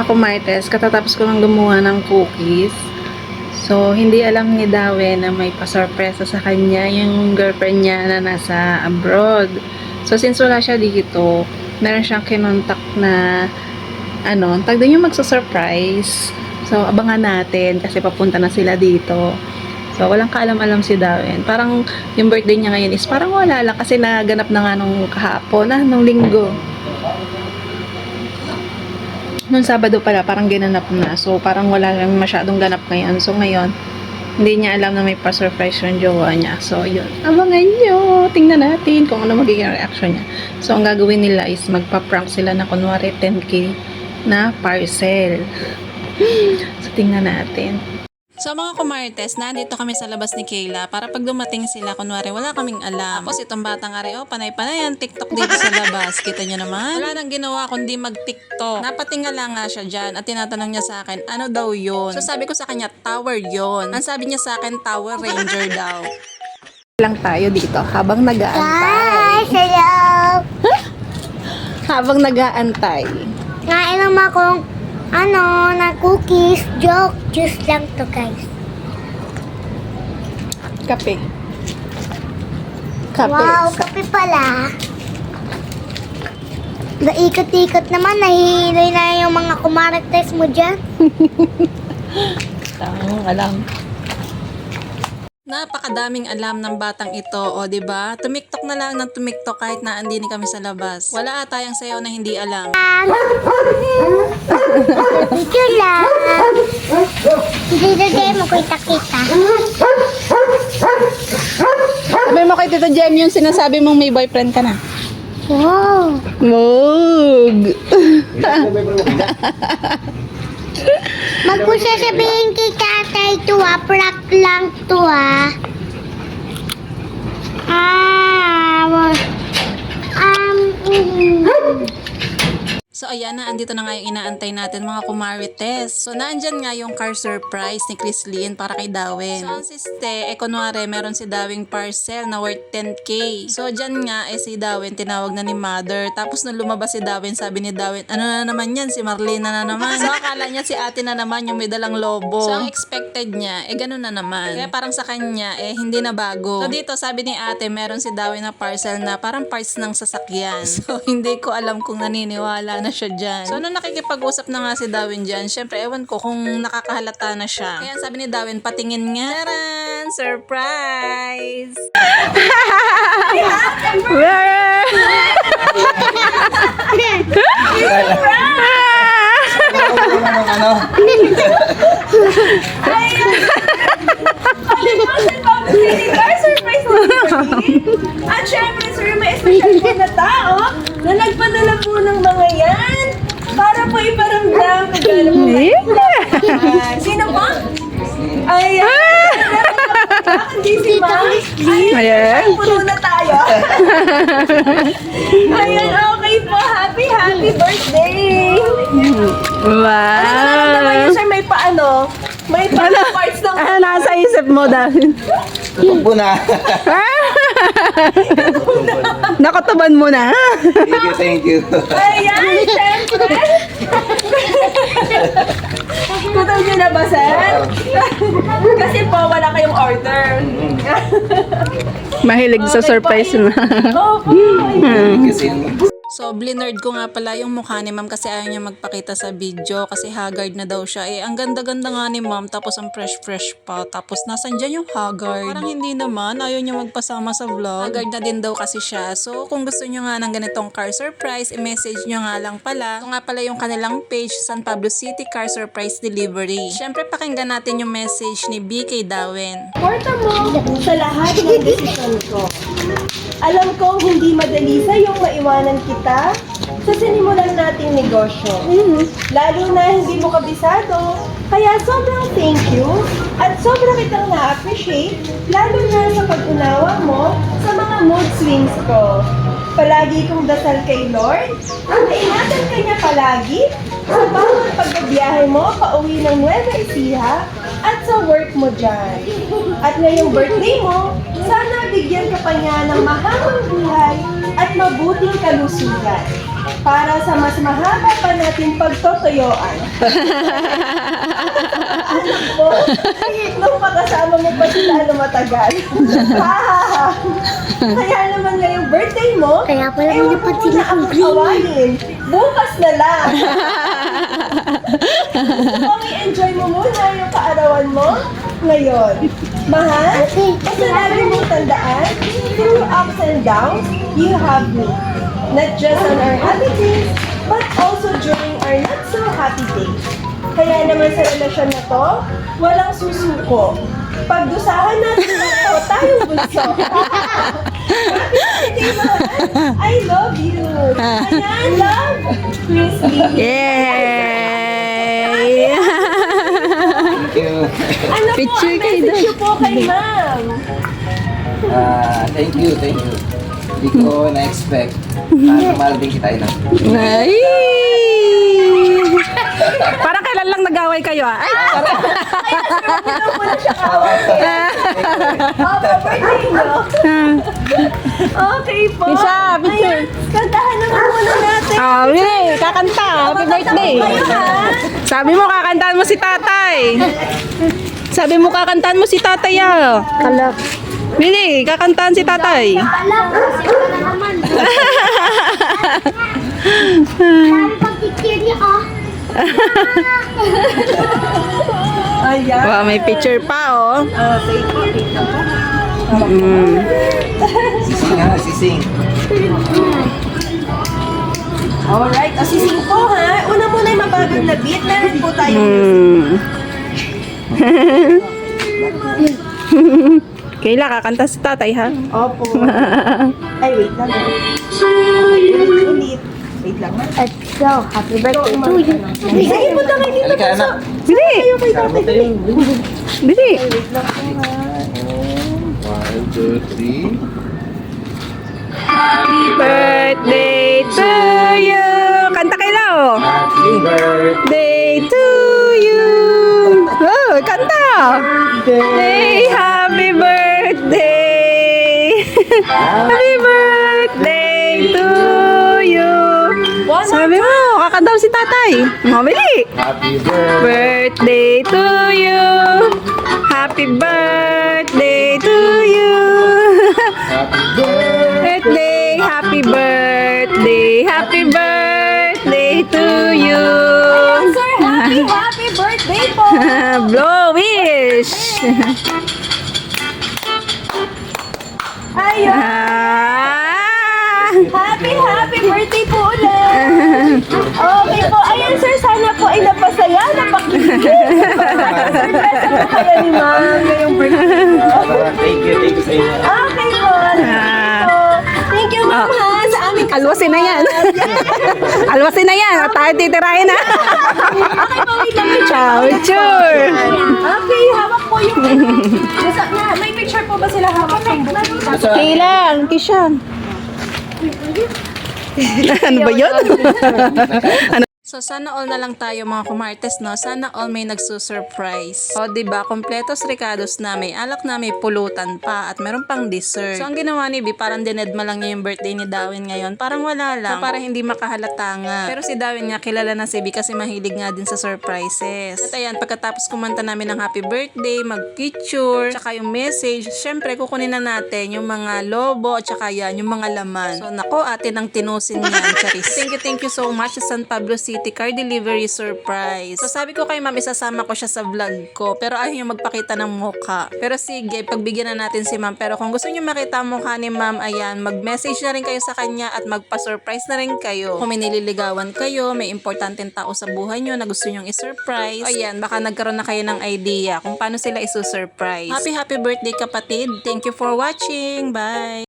mga kumartes, katatapos ko lang gumawa ng cookies. So, hindi alam ni Dawe na may pasorpresa sa kanya yung girlfriend niya na nasa abroad. So, since wala siya dito, meron siyang kinontak na tag din yung magsusurprise. So, abangan natin kasi papunta na sila dito. So, walang kaalam-alam si Dawen. Parang yung birthday niya ngayon is parang wala lang kasi naganap na nga nung kahapon, nung linggo. Nung Sabado pala, parang ginanap na. So, parang wala lang masyadong ganap ngayon. So, ngayon, hindi niya alam na may pa-surprise yung jowa niya. So, yun. Abangan nyo. Tingnan natin kung ano magiging reaction niya. So, ang gagawin nila is magpa-prank sila na kunwari 10K na parcel. So, tingnan natin. So mga kumartes, nandito kami sa labas ni Kayla para pag dumating sila, kunwari wala kaming alam. Tapos itong batang areo, panay-panay yan, TikTok dito sa labas. Kita nyo naman? Wala nang ginawa kundi mag-TikTok. Napatingala nga siya dyan at tinatanong niya sa akin, ano daw yun? So sabi ko sa kanya, tower yun. Ang sabi niya sa akin, Tower Ranger daw. Lang tayo dito habang nag-aantay. Guys, hello! Habang nag-aantay. Nainom akong na cookies, joke, juice lang to guys. Kape. Kape. Wow, kape pala. Naikot-ikot naman, nahihilay na yung mga kumarites mo dyan. Tang alam. Napakadaming alam ng batang ito, o diba? Tumiktok na lang ng tumiktok kahit na andini kami sa labas. Wala tayong sayaw na hindi alam. Ito lang. Dito tayo mo kita-kita. Sabi mo kay Tito Jem yung sinasabi mong may boyfriend ka na. Wow. Mug! Magpusasabihin kay tatay to prank lang to So ayan na, andito na nga yung inaantay natin mga kumarites. So naandyan nga yung car surprise ni Chrislyn para kay Dawen. So ang siste, kunwari meron si Dawing parcel na worth 10K. So dyan nga, si Dawen tinawag na ni mother. Tapos nung lumabas si Dawen, sabi ni Dawen, ano na naman yan, si Marlena na naman. So akala niya si ate na naman yung may dalang lobo. So ang expected niya, ganun na naman. Kaya parang sa kanya, hindi na bago. So dito, sabi ni ate, meron si Dawen na parcel na parang parts ng sasakyan. So hindi ko alam kung naniniwala na siya dyan. So, nung nakikipag-usap na nga si Dawen dyan, syempre, ewan ko kung nakakahalata na siya. Kaya sabi ni Dawen, patingin nga. Taran! Surprise! At syempre, sir, may special po na tao na nagpadala po ng mga yan para po iparamdam. Nagala po kayo. Sino po? Ayan. Hindi si Ma. Ayan. Puno na tayo. Ayan, okay po. Happy birthday. Wow! Ano naman yun, sir? May paano? May parts ng... nasa isip mo dahil? Tutok po na. Nakataban mo na. Thank you. Ayan, syempre. Kutaw nyo na ba, sir? Kasi po, wala kayong order. Mahilig sa surprise na. Opo. Kasi So, blinerd ko nga pala yung mukha ni ma'am kasi ayaw niya magpakita sa video kasi haggard na daw siya. Ang ganda-ganda nga ni ma'am tapos ang fresh-fresh pa. Tapos nasan dyan yung haggard? Parang hindi naman. Ayaw niya magpasama sa vlog. Haggard na din daw kasi siya. So, kung gusto nyo nga ng ganitong car surprise, i-message nyo nga lang pala. Ito nga pala yung kanilang page, San Pablo City Car Surprise Delivery. Siyempre, pakinggan natin yung message ni BK Dawen. Porta mo sa lahat ng desisyon ko. Alam kong hindi madali sa'yong maiwanan kita sa sinimulan nating negosyo. Lalo na hindi mo kabisado. Kaya sobrang thank you at sobrang kitang na-appreciate lalo na sa pag-unawa mo sa mga mood swings ko. Palagi kong dasal kay Lord at ingatan ka niya palagi sa bawat pagbabiyahe mo pauwi ng Nueva Ecija at sa work mo dyan. At ngayong birthday mo, sana bigyan ka pa niya ng mahabang buhay at mabuting kalusugan para sa mas mahaba pa natin pagtotoyoan. Anak mo, nung makasama mo pa sila na matagal. Kaya naman ngayong birthday mo, Kaya pala may ewan ko napansin muna akong akong awayin. Bukas na lang. Kung i-enjoy mo muna yung kaarawan mo ngayon. Mahal, basta lagi mong tandaan, through ups and downs, you have me. Not just on our happy days, but also during our not so happy days. Kaya naman sa relasyon na to, walang susuko. Pagdusahan natin ito, tayong bunso. Happy birthday, mahal. I love you. Ayan, love. Christy. Yay! Thank you. Ano po Picture ang kayo message doon. niyo po kay ma'am? Thank you. Hindi ko na-expect. Mahal din kita, ina. Ay! Parang kailan lang nag-away kayo ah. Ay! Ano po na siya kaway? Opo, birthday mo. Okay po. Isa, picture. Ayan, kantahan naman muna natin. Ah, Willie, kakanta. Happy birthday. Kayo ha? Sabi mo kakantahan mo si tatay. Sabi mo kakantahan mo si tatay ah. Kalap. Willie, kakantahan si tatay. Kalap. Kasi ka na naman. Sabi pag picture niya, oh. Ayan. Wow, may picture pa oh. Okay po. Sising ha, sising. Alright. O, sising po ha. Una muna yung mabagong na beat. Meron po tayong Kayla, kakanta si tatay ha. Opo. Ay, wait lang. Ulit. Wait lang ha. Let's go. Happy birthday to you. Sige, punta kayo dito. Halika, anak. Bili! Kayo kay tatay. Bili! Wait lang po ha. 1, 2, 3. Birthday to you! Kanta Kayla oh! Happy birthday. Day to you! Oh, kanta! Hey, happy birthday! Happy birthday to you! Sabi mo, kakanta mo si tatay. Mabili! Happy birthday. Birthday to you! Happy birthday to you! Happy birthday. Birthday! Happy birthday! Happy birthday to you! Sir, happy birthday po! Blow wish! Ayun! Ah! Happy birthday po ulit! Okay po. Ayan sir, sana po ay napasaya, napakilig. Surprise po kayo ni ma'am ngayong birthday mo. Thank you sa inyo. Okay po. Thank you ma'am ha sa aming Alwasin na yan. Alwasin na yan. At tayo titirahin na. Okay po, wait lang. Ciao, sure. Okay, hawak po yung may picture po ba sila hawak yung book? Kailan, Kishan. Ano ba yun? So, sana all na lang tayo mga kumartes, no? Sana all may nagsusurprise. O, diba? Kompletos recados na, may alak na, may pulutan pa, at meron pang dessert. So, ang ginawa ni B, parang dinedma lang niya yung birthday ni Dawin ngayon. Parang wala lang. So, para hindi makahalata nga. Pero si Dawin nga, kilala na si B kasi mahilig nga din sa surprises. At ayan, pagkatapos kumanta namin ng happy birthday, mag-picture, tsaka yung message, syempre, kukunin na natin yung mga lobo, tsaka yan, yung mga laman. So, nako, atin ang tinusin yan, Charis. Thank you so much sa San Pablo City car delivery surprise. So sabi ko kay ma'am, isasama ko siya sa vlog ko. Pero ayaw niya magpakita ng mukha. Pero sige, pagbigyan na natin si ma'am. Pero kung gusto niyo makita ang mukha ni ma'am, ayan, mag-message na rin kayo sa kanya at magpa-surprise na rin kayo. Kung may nililigawan kayo, may importanteng tao sa buhay niyo na gusto niyong i-surprise, ayan, baka nagkaroon na kayo ng idea kung paano sila isu-surprise. Happy birthday kapatid. Thank you for watching. Bye!